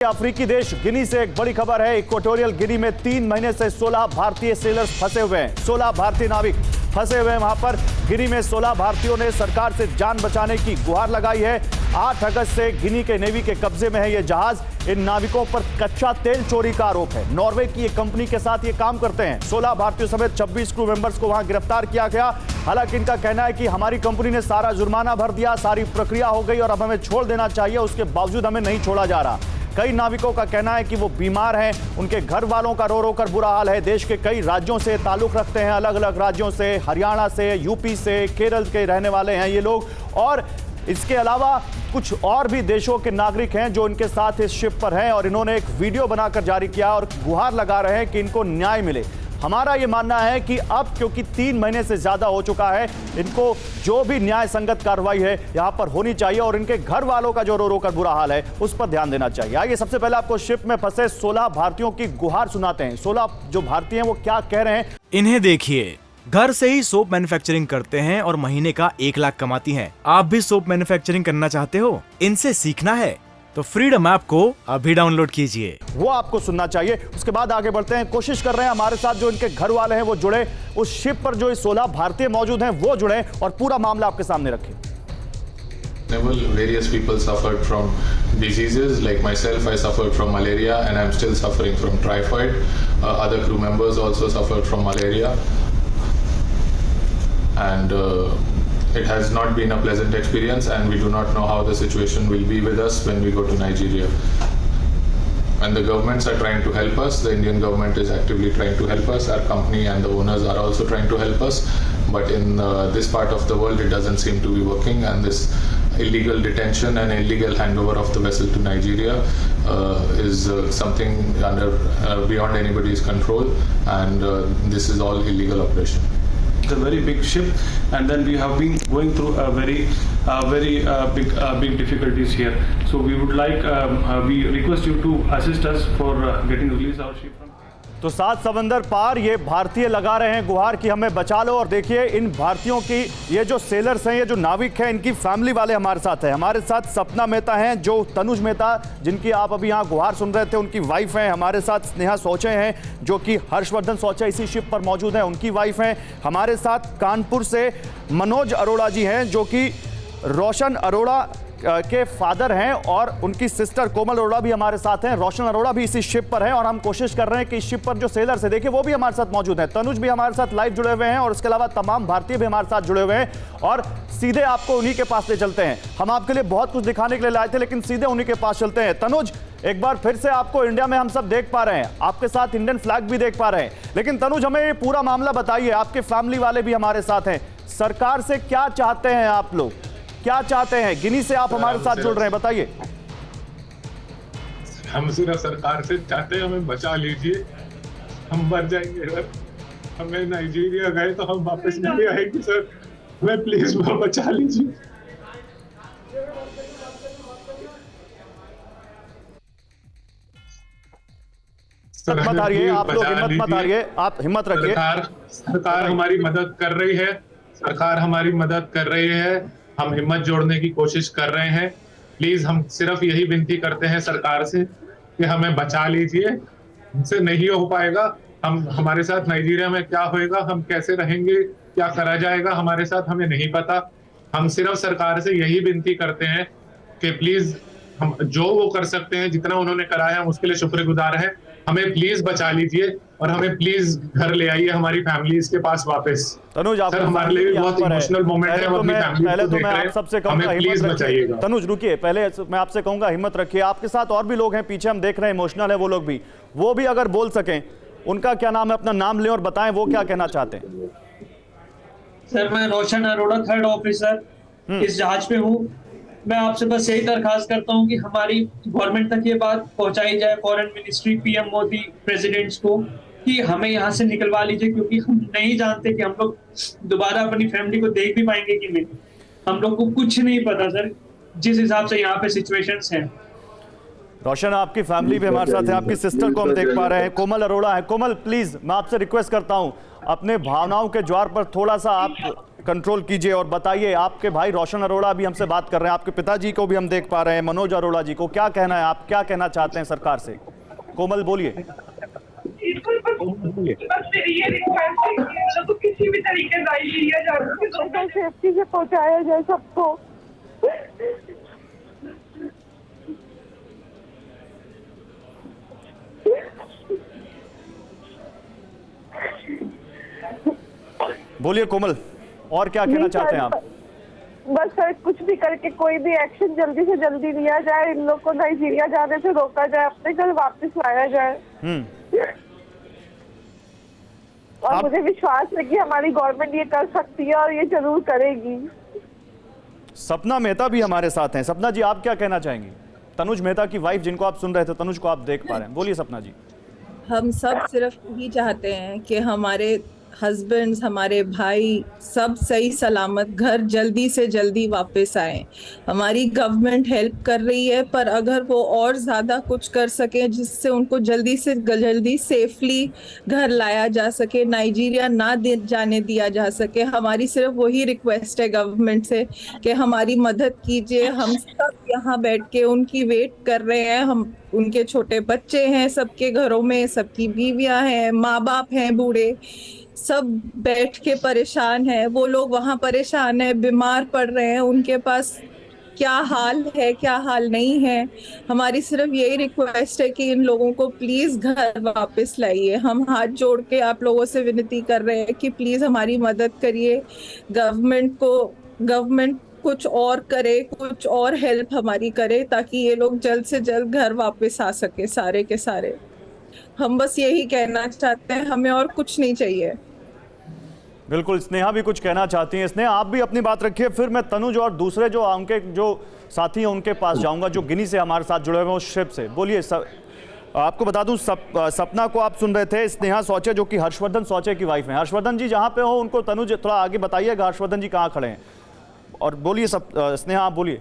अफ्रीकी देश गिनी से एक बड़ी खबर है। इक्वेटोरियल गिनी में 3 महीने से 16 भारतीय सेलर्स फंसे हुए हैं। 16 भारतीय नाविक फंसे हुए हैं वहां पर। गिनी में 16 भारतीयों ने सरकार से जान बचाने की गुहार लगाई है। 8 अगस्त से गिनी के नेवी के कब्जे में है ये जहाज। इन नाविकों पर कच्चा तेल चोरी का आरोप है। नॉर्वे की एक कंपनी के साथ ये काम करते हैं। 16 भारतीयों समेत 26 क्रू मेंबर्स को वहां गिरफ्तार किया गया। हालांकि इनका कहना है कि हमारी कंपनी ने सारा जुर्माना भर दिया, सारी प्रक्रिया हो गई और अब हमें छोड़ देना चाहिए, उसके बावजूद हमें नहीं छोड़ा जा रहा। कई नाविकों का कहना है कि वो बीमार हैं, उनके घर वालों का रो रो कर बुरा हाल है। देश के कई राज्यों से ताल्लुक रखते हैं, अलग अलग राज्यों से, हरियाणा से, यूपी से, केरल के रहने वाले हैं ये लोग। और इसके अलावा कुछ और भी देशों के नागरिक हैं जो इनके साथ इस शिप पर हैं और इन्होंने एक वीडियो बनाकर जारी किया और गुहार लगा रहे हैं कि इनको न्याय मिले। हमारा ये मानना है कि अब क्योंकि 3 महीने से ज्यादा हो चुका है, इनको जो भी न्याय संगत कार्रवाई है यहां पर होनी चाहिए और इनके घर वालों का जो रो रो कर बुरा हाल है उस पर ध्यान देना चाहिए। आइए सबसे पहले आपको शिप में फंसे 16 भारतीयों की गुहार सुनाते हैं। 16 जो भारतीय हैं वो क्या कह रहे हैं। इन्हें देखिए, घर से ही सोप मैन्युफैक्चरिंग करते हैं और महीने का 1 लाख कमाती हैं। आप भी सोप मैन्युफैक्चरिंग करना चाहते हो? इनसे सीखना है तो फ्रीडम ऐप को अभी डाउनलोड कीजिए। वो आपको सुनना चाहिए। उसके बाद आगे बढ़ते हैं। कोशिश कर रहे हैं हमारे साथ जो इनके घर वाले हैं वो जुड़े, उस शिप पर जो 16 भारतीय मौजूद हैं वो जुड़े और पूरा मामला आपके सामने रखें। Various people suffered from diseases. Like myself, I suffered from malaria and I'm still suffering from typhoid. Other crew members also suffered from malaria. And it has not been a pleasant experience and we do not know how the situation will be with us when we go to Nigeria. And the governments are trying to help us. The Indian government is actively trying to help us. Our company and the owners are also trying to help us. But in this part of the world, it doesn't seem to be working. And this illegal detention and illegal handover of the vessel to Nigeria is something beyond anybody's control. And this is all illegal operation. It's a very big ship, and then we have been going through a very big difficulties here. So we would like we request you to assist us for getting release our ship from. तो 7 समंदर पार ये भारतीय लगा रहे हैं गुहार कि हमें बचा लो। और देखिए इन भारतीयों की, ये जो सेलर्स हैं, ये जो नाविक हैं, इनकी फैमिली वाले हमारे साथ हैं। हमारे साथ सपना मेहता हैं, जो तनुज मेहता जिनकी आप अभी यहाँ गुहार सुन रहे थे, उनकी वाइफ हैं। हमारे साथ स्नेहा सोचे हैं जो कि हर्षवर्धन सोचे इसी शिप पर मौजूद हैं, उनकी वाइफ हैं। हमारे साथ कानपुर से मनोज अरोड़ा जी हैं जो कि रोशन अरोड़ा के फादर हैं और उनकी सिस्टर कोमल अरोड़ा भी हमारे साथ हैं। रोशन अरोड़ा भी इसी शिप पर हैं और हम कोशिश कर रहे हैं कि इस शिप पर जो सेलर्स है, देखिए वो भी हमारे साथ मौजूद हैं। तनुज भी हमारे साथ लाइव जुड़े हुए हैं और इसके अलावा तमाम भारतीय भी हमारे साथ जुड़े हुए हैं और सीधे आपको उन्हीं के पास ले चलते हैं। हम आपके लिए बहुत कुछ दिखाने के लिए लाए थे लेकिन सीधे उन्हीं के पास चलते हैं। तनुज, एक बार फिर से आपको इंडिया में हम सब देख पा रहे हैं, आपके साथ इंडियन फ्लैग भी देख पा रहे हैं, लेकिन तनुज हमें ये पूरा मामला बताइए। आपके फैमिली वाले भी हमारे साथ हैं, सरकार से क्या चाहते हैं आप लोग, क्या चाहते हैं? गिनी से आप हमारे साथ जुड़ रहे हैं, बताइए। हम सिर्फ सरकार से चाहते हैं हमें बचा लीजिए, हम मर जाएंगे अगर हमें नाइजीरिया गए तो हम वापस नहीं आएंगे सर, हमें प्लीज बचा लीजिए। मत हारिए आप लोग, हिम्मत मत हारिए, आप हिम्मत रखिए। सरकार हमारी मदद कर रही है, सरकार हमारी मदद कर रही है, हम हिम्मत जोड़ने की कोशिश कर रहे हैं। प्लीज हम सिर्फ यही विनती करते हैं सरकार से कि हमें बचा लीजिए, हमसे नहीं हो पाएगा। हम हमारे साथ नाइजीरिया में क्या होएगा, हम कैसे रहेंगे, क्या करा जाएगा हमारे साथ हमें नहीं पता। हम सिर्फ सरकार से यही विनती करते हैं कि प्लीज हम जो वो कर सकते हैं, जितना उन्होंने कराया हम उसके लिए शुक्रगुजार हैं। हमें प्लीज बचा लीजिए और हमें प्लीज घर ले आइए हमारी फैमिलीज के पास वापस। तनुज आप हमारे लिए बहुत इमोशनल मोमेंट है, पहले तो मैं आप सबसे कहूंगा प्लीज बचाइएगा। तनुज रुकिए, पहले मैं आपसे कहूंगा हिम्मत रखिए। आपके साथ और भी लोग हैं पीछे, हम देख रहे हैं, इमोशनल है वो लोग भी, वो भी अगर बोल सकें। उनका क्या नाम है, अपना नाम लें और बताएं वो क्या कहना चाहते हैं। सर मैं रोशन अरोड़ा, 3rd ऑफिसर इस जहाज पे हूँ। मैं आपसे बस यही दरखास्त करता हूँ कि हमारी गवर्नमेंट तक ये बात पहुंचाई जाए, foreign ministry, PM Modi, presidents को, कि हमें यहाँ से निकलवा लीजिए, क्योंकि हम नहीं जानते कि हम लोग दोबारा अपनी फैमिली को देख भी पाएंगे कि नहीं। हम लोग को कुछ नहीं पता सर, जिस हिसाब से यहाँ पे सिचुएशंस हैं। रोशन, आपकी फैमिली भी हमारे साथ है, आपकी सिस्टर को हम देख पा रहे हैं, कोमल अरोड़ा है। कोमल प्लीज मैं आपसे रिक्वेस्ट करता हूं, अपने भावनाओं के ज्वार पर थोड़ा सा आप कंट्रोल कीजिए और बताइए, आपके भाई रोशन अरोड़ा भी हमसे बात कर रहे हैं, आपके पिताजी को भी हम देख पा रहे हैं, मनोज अरोड़ा जी को। क्या कहना है, आप क्या कहना चाहते हैं सरकार से? कोमल बोलिए। बस मेरी ये रिक्वेस्ट है कि इन लोगों को किसी भी तरीके नाइजीरिया जाकर सेफ्टी से पहुंचाया जाए सबको। बोलिए कोमल, और क्या कहना चाहते हैं आप? बस सर, कुछ भी करके कोई भी एक्शन जल्दी से जल्दी लिया जाए, इन लोग को नाइजीरिया जाने से रोका जाए, अपने घर वापस लाया जाए। और मुझे विश्वास है कि हमारी गवर्नमेंट ये कर सकती है और ये जरूर करेगी। सपना मेहता भी हमारे साथ हैं। सपना जी, आप क्या कहना चाहेंगी? तनुज मेहता की वाइफ जिनको आप सुन रहे थे, तनुज को आप देख पा रहे हैं, बोलिए सपना जी। हम सब सिर्फ यही चाहते हैं कि हमारे हस्बैंड्स, हमारे भाई सब सही सलामत घर जल्दी से जल्दी वापस आए। हमारी गवर्नमेंट हेल्प कर रही है, पर अगर वो और ज़्यादा कुछ कर सके जिससे उनको जल्दी से जल्दी सेफली घर लाया जा सके, नाइजीरिया ना जाने दिया जा सके, हमारी सिर्फ वही रिक्वेस्ट है गवर्नमेंट से कि हमारी मदद कीजिए। हम सब यहाँ बैठ के उनकी वेट कर रहे हैं। हम उनके छोटे बच्चे हैं, सबके घरों में सबकी बीवियां हैं, माँ बाप हैं, बूढ़े सब बैठ के परेशान है। वो लोग वहाँ परेशान है, बीमार पड़ रहे हैं, उनके पास क्या हाल है क्या हाल नहीं है। हमारी सिर्फ यही रिक्वेस्ट है कि इन लोगों को प्लीज घर वापस लाइए। हम हाथ जोड़ के आप लोगों से विनती कर रहे हैं कि प्लीज हमारी मदद करिए। गवर्नमेंट कुछ और करे, कुछ और हेल्प हमारी करे ताकि ये लोग जल्द से जल्द घर वापस आ सके सारे के सारे। हम बस यही कहना चाहते हैं, हमें और कुछ नहीं चाहिए। बिल्कुल, स्नेहा भी कुछ कहना चाहती हैं। स्नेहा, आप भी अपनी बात रखिए, फिर मैं तनुज और दूसरे जो उनके जो साथी हैं उनके पास जाऊंगा जो गिनी से हमारे साथ जुड़े हुए हैं उस शिप से। बोलिए। आपको बता दूं, सपना को आप सुन रहे थे, स्नेहा सोचे जो कि हर्षवर्धन सोचे की वाइफ हैं। हर्षवर्धन जी जहाँ पे हो उनको तनुज थोड़ा आगे बताइएगा, हर्षवर्धन जी कहाँ खड़े हैं, और बोलिए। स्नेहा आप बोलिए।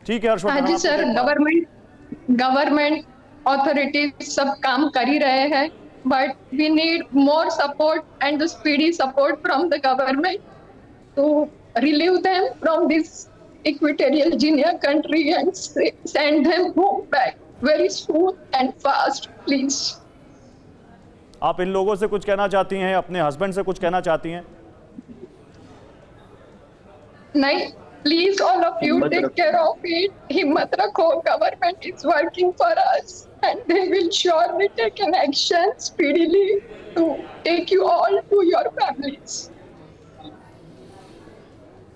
ठीक है हर्षवर्धन। हाँ जी सर, गवर्नमेंट ऑथोरिटीज सब काम कर ही रहे हैं, but we need more support and the speedy support from the government to relieve them from this equatorial Guinea country and send them home back very soon and fast, please. आप इन लोगों से कुछ कहना चाहती हैं, अपने हस्बैंड से कुछ कहना चाहती हैं? नहीं, please all of you take care of it. हिम्मत रखो, government is working for us and they will surely take an action speedily to take you all to your families.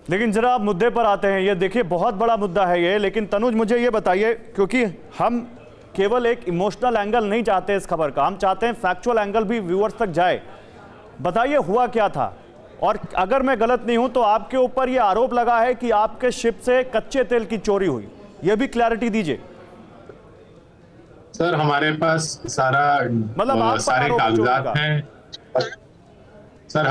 लेकिन जरा आप मुद्दे पर आते हैं। ये देखिए बहुत बड़ा मुद्दा है ये, लेकिन तनुज मुझे ये बताइए, क्योंकि हम केवल एक इमोशनल एंगल नहीं चाहते इस खबर का, हम चाहते हैं फैक्चुअल एंगल भी व्यूअर्स तक जाए। बताइए हुआ क्या था, और अगर मैं गलत नहीं हूं तो आपके ऊपर ये आरोप लगा है कि आपके शिप से कच्चे तेल की चोरी हुई, ये भी क्लैरिटी दीजिए। सर हमारे पास सारे कागजात हैं सर,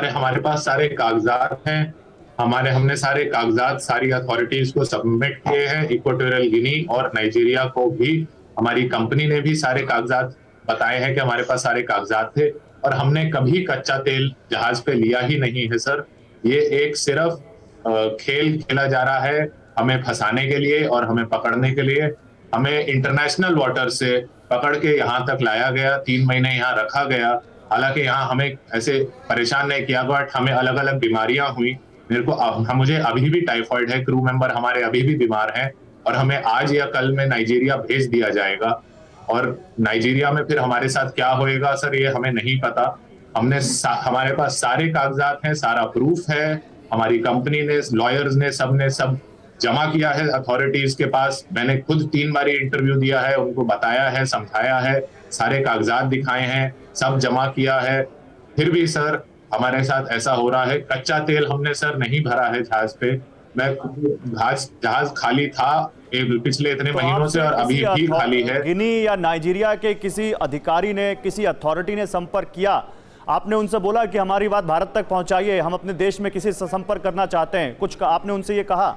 हमारे पास सारे कागजात हैं। हमने सारे कागजात सारी अथॉरिटीज को सबमिट किए हैं, इक्वाटोरियल गिनी और नाइजीरिया को भी। हमारी कंपनी ने भी सारे कागजात बताए हैं कि हमारे पास सारे कागजात थे, और हमने कभी कच्चा तेल जहाज पे लिया ही नहीं है सर। ये एक सिर्फ खेल खेला जा रहा है हमें फंसाने के लिए और हमें पकड़ने के लिए। हमें इंटरनेशनल वाटर से पकड़ के यहाँ तक लाया गया, 3 महीने यहाँ रखा गया। हालांकि यहाँ हमें ऐसे परेशान नहीं किया, बट हमें अलग अलग बीमारियां हुई। मुझे अभी भी टाइफाइड है, क्रू मेंबर हमारे अभी भी बीमार हैं, और हमें आज या कल में नाइजीरिया भेज दिया जाएगा। और नाइजीरिया में फिर हमारे साथ क्या होएगा सर, ये हमें नहीं पता। हमारे पास सारे कागजात हैं, सारा प्रूफ है। हमारी कंपनी ने, लॉयर्स ने, सब जमा किया है अथॉरिटीज के पास। मैंने खुद 3 बार इंटरव्यू दिया है, उनको बताया है, समझाया है, सारे कागजात दिखाए हैं, सब जमा किया है। फिर भी सर हमारे साथ ऐसा हो रहा है। कच्चा तेल हमने सर नहीं भरा है जहाज पे। जहाज खाली था पिछले इतने महीनों से, और अभी भी खाली है। गिनी या नाइजीरिया के किसी अधिकारी ने, किसी अथॉरिटी ने संपर्क किया? आपने उनसे बोला कि हमारी बात भारत तक पहुंचाइए, हम अपने देश में किसी से संपर्क करना चाहते हैं, कुछ आपने उनसे ये कहा?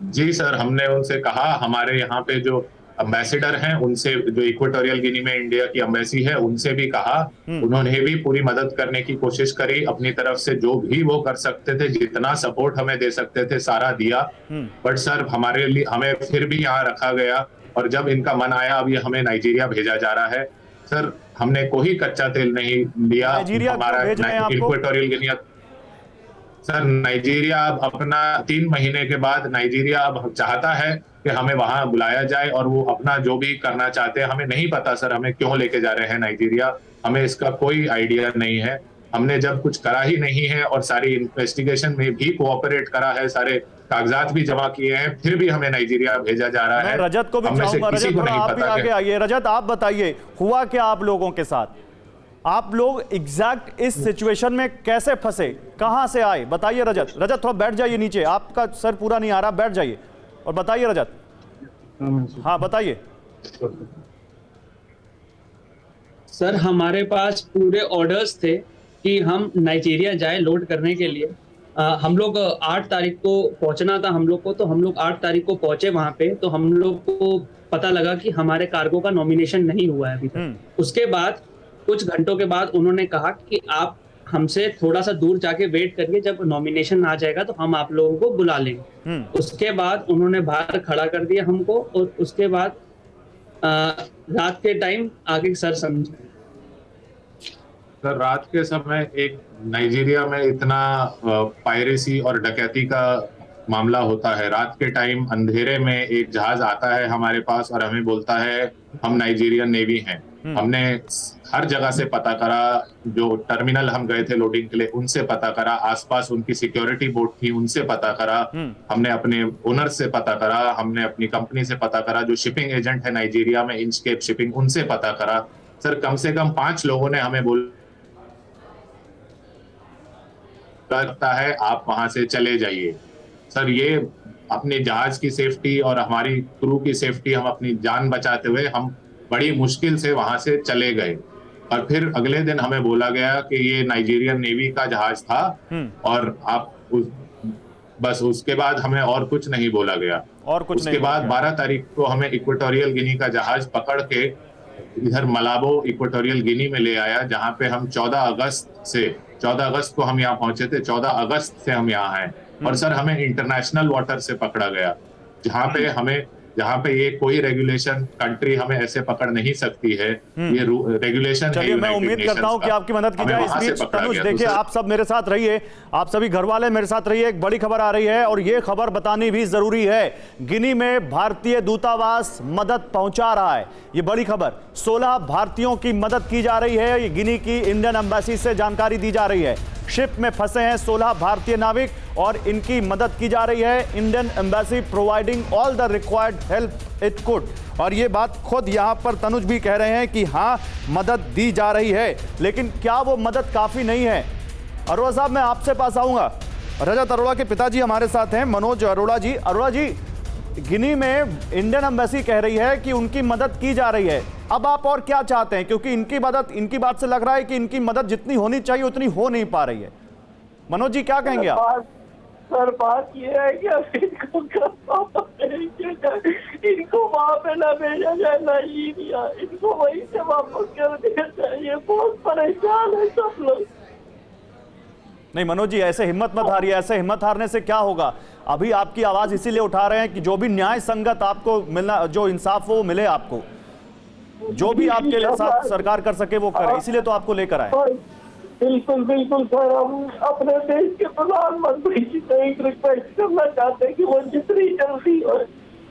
जी सर, हमने उनसे कहा। हमारे यहाँ पे जो एम्बेसडर हैं उनसे, जो इक्वेटोरियल गिनी में इंडिया की एम्बेसी है, उनसे भी कहा, उन्होंने भी पूरी मदद करने की कोशिश करी, अपनी तरफ से जो भी वो कर सकते थे, जितना सपोर्ट हमें दे सकते थे सारा दिया। बट सर हमारे लिए, हमें फिर भी यहाँ रखा गया, और जब इनका मन आया अब ये हमें नाइजीरिया भेजा जा रहा है। सर हमने कोई कच्चा तेल नहीं लिया, हमारा इक्वेटोरियल गिनी, सर नाइजीरिया अब अपना 3 महीने के बाद नाइजीरिया अब चाहता है कि हमें वहां बुलाया जाए, और वो अपना जो भी करना चाहते हैं। हमें नहीं पता सर हमें क्यों लेके जा रहे हैं नाइजीरिया, हमें इसका कोई आइडिया नहीं है। हमने जब कुछ करा ही नहीं है और सारी इन्वेस्टिगेशन में भी कोऑपरेट करा है, सारे कागजात भी जमा किए हैं, फिर भी हमें नाइजीरिया भेजा जा रहा है। रजत को भी चाहूंगा, रजत थोड़ा आप भी आगे आइए। रजत आप बताइए हुआ क्या आप लोगों के साथ, आप लोग एग्जैक्ट इस सिचुएशन में कैसे फंसे, कहां से आए, बताइए रजत। रजत थोड़ा बैठ जाइए नीचे, आपका सर पूरा नहीं आ रहा, बैठ जाइए और बताइए रजत। हाँ बताइए। सर हमारे पास पूरे ऑर्डर्स थे कि हम नाइजीरिया जाए लोड करने के लिए। हम लोग 8 तारीख को पहुंचना था हम लोग को, तो हम लोग 8 तारीख को पहुंचे वहां पे, तो हम लोग को पता लगा कि हमारे कार्गो का नॉमिनेशन नहीं हुआ है अभी तक। उसके बाद कुछ घंटों के बाद उन्होंने कहा कि आप हमसे थोड़ा सा दूर जाके वेट करिए, जब नॉमिनेशन आ जाएगा तो हम आप लोगों को बुला लेंगे। उसके बाद उन्होंने बाहर खड़ा कर दिया हमको, और उसके बाद रात के टाइम आगे सर समझे। सर रात के समय एक नाइजीरिया में इतना पायरेसी और डकैती का मामला होता है। रात के टाइम अंधेरे में एक जहाज आता है हमारे पास और हमें बोलता है हम नाइजीरियन नेवी हैं। हमने हर जगह से पता करा, जो टर्मिनल हम गए थे लोडिंग के लिए उनसे पता करा, आसपास उनकी सिक्योरिटी बोट थी उनसे पता करा, हमने अपने ओनर से पता करा, हमने अपनी कंपनी से पता करा, जो शिपिंग एजेंट है नाइजीरिया में इंचकेप शिपिंग, उनसे पता करा। सर कम से कम 5 लोगों ने हमें लगता है आप वहां से चले जाइए। सर ये अपने जहाज की सेफ्टी और हमारी क्रू की सेफ्टी, हम अपनी जान बचाते हुए हम बड़ी मुश्किल से वहां से चले गए। और फिर अगले दिन हमें बोला गया कि ये नाइजीरियन नेवी का जहाज था, और आप बस उसके बाद हमें और कुछ नहीं बोला गया। और कुछ उसके बाद 12 तारीख को हमें इक्वेटोरियल गिनी का जहाज पकड़ के इधर मलाबो इक्वेटोरियल गिनी में ले आया, जहां पे हम 14 अगस्त को हम यहाँ पहुंचे थे। 14 अगस्त से हम यहाँ हैं। और सर हमें इंटरनेशनल वाटर से पकड़ा गया, जहाँ पे ये कोई रेगुलेशन कंट्री हमें ऐसे पकड़ नहीं सकती है, ये रेगुलेशन है। मैं उम्मीद करता हूं कि आपकी मदद की जाए। इस बीच तनुज देखिए, आप सब मेरे साथ रहिए, आप सभी घर वाले मेरे साथ रहिए। एक बड़ी खबर आ रही है और ये खबर बतानी भी जरूरी है। गिनी में भारतीय दूतावास मदद पहुंचा रहा है, ये बड़ी खबर। 16 भारतीयों की मदद की जा रही है, ये गिनी की इंडियन एम्बेसी से जानकारी दी जा रही है। शिप में फंसे हैं 16 भारतीय नाविक और इनकी मदद की जा रही है। Indian embassy providing all the required help it could. और ये बात खुद यहाँ पर तनुज भी कह रहे हैं कि हाँ मदद दी जा रही है, लेकिन क्या वो मदद काफ़ी नहीं है? अरोड़ा साहब मैं आपसे पास आऊँगा। रजत अरोड़ा के पिताजी हमारे साथ हैं, मनोज अरोड़ा जी। अरोड़ा जी, गिनी में इंडियन एम्बेसी कह रही है कि उनकी मदद की जा रही है, अब आप और क्या चाहते हैं? क्योंकि इनकी बात से लग रहा है कि इनकी मदद जितनी होनी चाहिए उतनी हो नहीं पा रही है। मनोज जी क्या कहेंगे आप? सर बात ये है कि इनको वहाँ पे ना भेजा जाए नाइजीरिया, इनको वहीं से वापस कर दिया जाए। बहुत परेशान है सब लोग। नहीं मनोज जी, ऐसे हिम्मत मत हारिए। ऐसे हिम्मत हारने से क्या होगा? अभी आपकी आवाज इसीलिए उठा रहे हैं कि जो भी न्याय संगत आपको मिलना, जो इंसाफ वो मिले आपको, जो भी आपके साथ सरकार कर सके वो करे, इसीलिए तो आपको लेकर आए। बिल्कुल बिल्कुल सर, हम अपने देश के प्रधानमंत्री जी से एक रिक्वेस्ट करना चाहते हैं कि वो जितनी जल्दी हो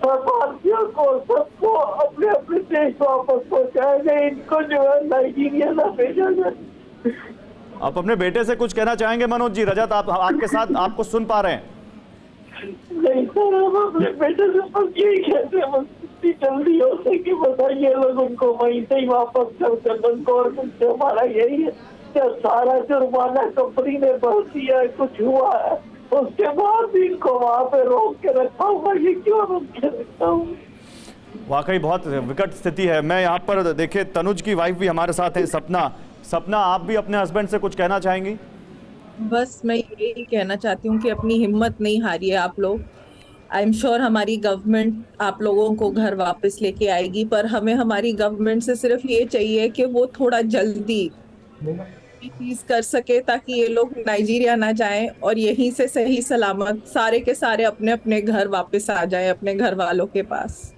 भारतीयों को सबको अपने अपने देश वापस पहुँचाया जाए। इनको जो है नाइजीरिया ना भेजा जाए। आप अपने बेटे से कुछ कहना चाहेंगे मनोज जी? रजत आपके साथ आपको सुन पा रहे हैं? नहीं सर, हम अपने बेटे से बस यही कहते हैं, बस जितनी जल्दी हो सके बताइए लोग उनको वहीं से ही वापस कर। गवर्नमेंट से हमारा यही है कि सारा जुर्माना कंपनी ने भर दिया है, कुछ हुआ है उसके बाद भी इनको वहाँ पे रोक के रखा हुआ, ये क्यों रोक के रखा हुआ? वाकई बहुत विकट स्थिति है। मैं यहाँ पर देखिए तनुज की वाइफ भी हमारे साथ है, सपना आप भी अपने हस्बैंड से कुछ कहना चाहेंगी? बस मैं यही कहना चाहती हूँ कि अपनी हिम्मत नहीं हारिए आप लोग। आई एम श्योर हमारी गवर्नमेंट आप लोगों को घर वापस लेके आएगी, पर हमें हमारी गवर्नमेंट से सिर्फ ये चाहिए कि वो थोड़ा जल्दी चीज कर सके ताकि ये लोग नाइजीरिया ना जाएं और यहीं से सही सलामत सारे के सारे अपने अपने घर वापस आ जाएं, अपने घर वालों के पास।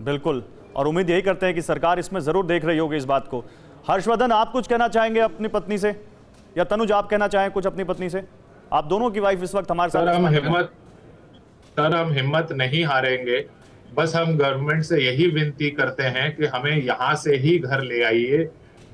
बिल्कुल, और उम्मीद यही करते हैं कि सरकार इसमें जरूर देख रही होगी इस बात को। हर्षवर्धन, आप कुछ कहना चाहेंगे अपनी पत्नी से, या तनुज आप कहना चाहें कुछ अपनी पत्नी से? आप दोनों की वाइफ इस वक्त हमारे साथ। सर हम हिम्मत नहीं हारेंगे। बस हम गवर्नमेंट से यही विनती करते हैं कि हमें यहाँ से ही घर ले आइए,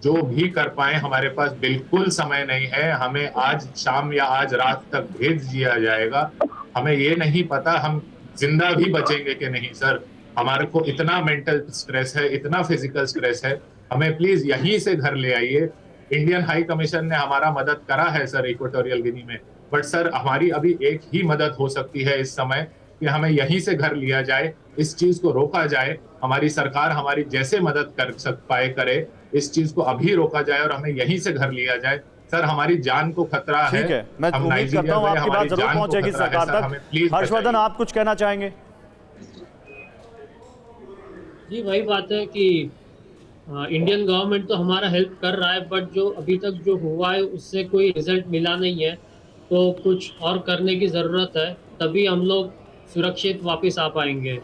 जो भी कर पाए। हमारे पास बिल्कुल समय नहीं है, हमें आज शाम या आज रात तक भेज दिया जाएगा। हमें ये नहीं पता हम जिंदा भी बचेंगे कि नहीं। सर हमारे को इतना मेंटल स्ट्रेस है, इतना फिजिकल स्ट्रेस है, हमें प्लीज यहीं से घर ले आइए। इंडियन हाई कमीशन ने हमारा मदद करा है सर इक्वेटोरियल गिनी में, बट सर हमारी अभी एक ही मदद हो सकती है इस समय कि हमें यहीं से घर लिया जाए, इस चीज को रोका जाए। हमारी सरकार हमारी जैसे मदद कर पाए करे, इस चीज को अभी रोका जाए और हमें यहीं से घर लिया जाए। सर हमारी जान को खतरा है। ठीक है, मैं उम्मीद करता हूं आपकी बात जरूर पहुंचेगी सरकार तक। हर्षवर्धन, आप कुछ कहना चाहेंगे? जी वही बात है कि इंडियन गवर्नमेंट तो हमारा हेल्प कर रहा है, बट जो अभी तक जो हुआ है उससे कोई रिजल्ट मिला नहीं है, तो कुछ और करने की ज़रूरत है, तभी हम लोग सुरक्षित वापस आ पाएंगे।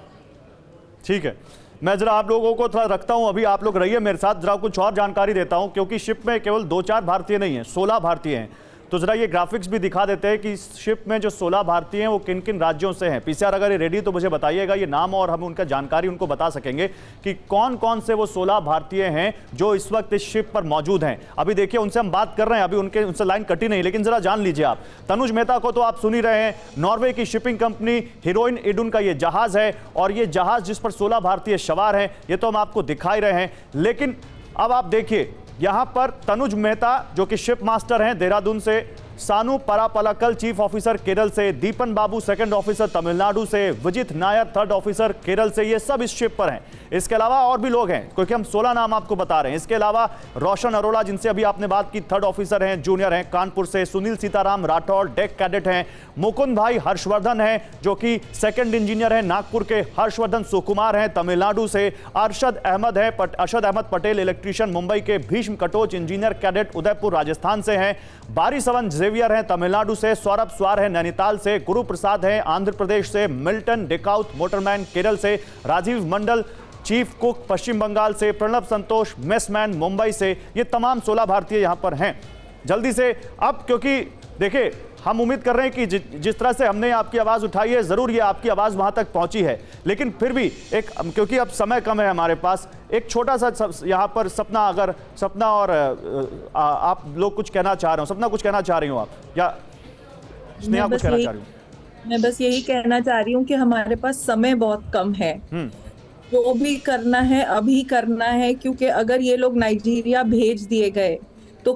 ठीक है, मैं जरा आप लोगों को थोड़ा रखता हूं, अभी आप लोग रहिए मेरे साथ, जरा कुछ और जानकारी देता हूं, क्योंकि शिप में केवल 2-4 भारतीय नहीं हैं, 16 भारतीय हैं। तो जरा ये ग्राफिक्स भी दिखा देते हैं कि शिप में जो 16 भारतीय हैं वो किन किन राज्यों से हैं। पीसीआर अगर ये रेडी तो मुझे बताइएगा ये नाम, और हम उनका जानकारी उनको बता सकेंगे कि कौन कौन से वो 16 भारतीय हैं जो इस वक्त इस शिप पर मौजूद हैं। अभी देखिए उनसे हम बात कर रहे हैं, अभी उनसे लाइन कटी नहीं, लेकिन जरा जान लीजिए आप। तनुज मेहता को तो आप सुन ही रहे हैं, नॉर्वे की शिपिंग कंपनी हीरोइन इडुन का ये जहाज है, और ये जहाज जिस पर 16 भारतीय सवार हैं ये तो हम आपको दिखा ही रहे हैं। लेकिन अब आप देखिए यहां पर तनुज मेहता जो कि शिप मास्टर हैं देहरादून से, सानू परापलकल चीफ ऑफिसर केरल से, दीपन बाबू सेकंड ऑफिसर तमिलनाडु से, विजित नायर थर्ड ऑफिसर केरल से, ये सब इस शिप पर हैं। इसके अलावा और भी लोग हैं, क्योंकि हम 16 नाम आपको बता रहे हैं। इसके अलावा रोशन अरोड़ा जिनसे अभी आपने बात की, थर्ड ऑफिसर हैं, जूनियर हैं कानपुर से, सुनील सीताराम राठौड़ डेक कैडेट हैं, मुकुंद भाई हर्षवर्धन हैं जो कि सेकंड इंजीनियर हैं नागपुर के, हर्षवर्धन सुकुमार हैं तमिलनाडु से, अरशद अहमद पटेल इलेक्ट्रीशियन मुंबई के, भीष्म कटोच इंजीनियर कैडेट उदयपुर राजस्थान से हैं, बारी सवन जेवियर हैं तमिलनाडु से, सौरभ स्वार हैं नैनीताल से, गुरु प्रसाद हैं आंध्र प्रदेश से, मिल्टन डेकाउथ मोटरमैन केरल से, राजीव मंडल चीफ कुक पश्चिम बंगाल से, प्रणब संतोष मेसमैन मुंबई से। ये तमाम 16 भारतीय यहां पर हैं। जल्दी से अब, क्योंकि देखिए हम उम्मीद कर रहे हैं कि जिस तरह से हमने आपकी आवाज़ उठाई है ज़रूर ये आपकी आवाज़ वहाँ तक पहुँची है, लेकिन फिर भी एक, क्योंकि अब समय कम है हमारे पास, एक छोटा सा यहाँ पर सपना और आप लोग कुछ कहना चाह रहे हो। सपना कुछ कहना चाह रही हो आप, या स्नेहा कुछ कहना चाह रही हो? मैं बस यही कहना चाह रही हूँ कि हमारे पास समय बहुत कम है, जो भी करना है अभी करना है, क्योंकि अगर ये लोग नाइजीरिया भेज दिए गए तो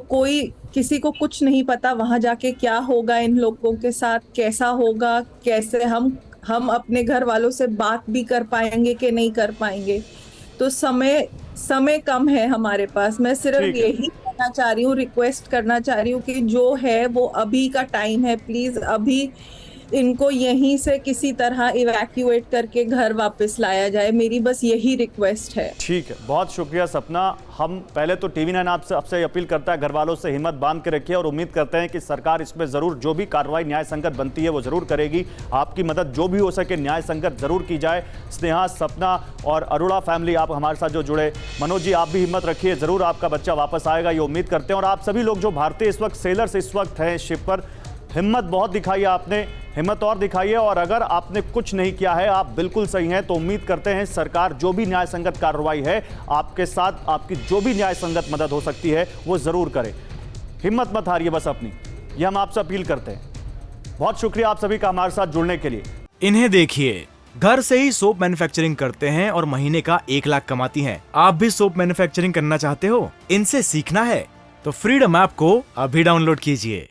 किसी को कुछ नहीं पता वहां जाके क्या होगा, इन लोगों के साथ कैसा होगा, कैसे हम अपने घर वालों से बात भी कर पाएंगे कि नहीं कर पाएंगे। तो समय कम है हमारे पास। मैं सिर्फ यही करना चाह रही हूँ, रिक्वेस्ट करना चाह रही हूँ कि जो है वो अभी का टाइम है, प्लीज अभी इनको यहीं से किसी तरह इवैक्यूएट करके घर वापस लाया जाए, मेरी बस यही रिक्वेस्ट है। ठीक है, बहुत शुक्रिया सपना। हम पहले तो TV9 आपसे अपील करता है घर वालों से हिम्मत बांध के रखिए, और उम्मीद करते हैं कि सरकार इसमें ज़रूर जो भी कार्रवाई न्याय संगत बनती है वो ज़रूर करेगी। आपकी मदद जो भी हो सके न्याय संगत ज़रूर की जाए। स्नेहा, सपना और अरोड़ा फैमिली, आप हमारे साथ जो जुड़े, मनोज जी आप भी हिम्मत रखिए, ज़रूर आपका बच्चा वापस आएगा ये उम्मीद करते हैं। और आप सभी लोग जो भारतीय इस वक्त सेलर्स इस वक्त हैं शिप पर, हिम्मत बहुत दिखाई आपने, हिम्मत और दिखाइए। और अगर आपने कुछ नहीं किया है, आप बिल्कुल सही हैं, तो उम्मीद करते हैं सरकार जो भी न्याय संगत कार्रवाई है आपके साथ, आपकी जो भी न्याय संगत मदद हो सकती है वो ज़रूर करे। हिम्मत मत हारिए बस अपनी, ये हम आपसे अपील करते हैं। बहुत शुक्रिया आप सभी का हमारे साथ जुड़ने के लिए। इन्हें देखिए, घर से ही सोप मैन्युफैक्चरिंग करते हैं और महीने का 1 लाख कमाती हैं। आप भी सोप मैन्युफैक्चरिंग करना चाहते हो, इनसे सीखना है तो फ्रीडम ऐप को अभी डाउनलोड कीजिए।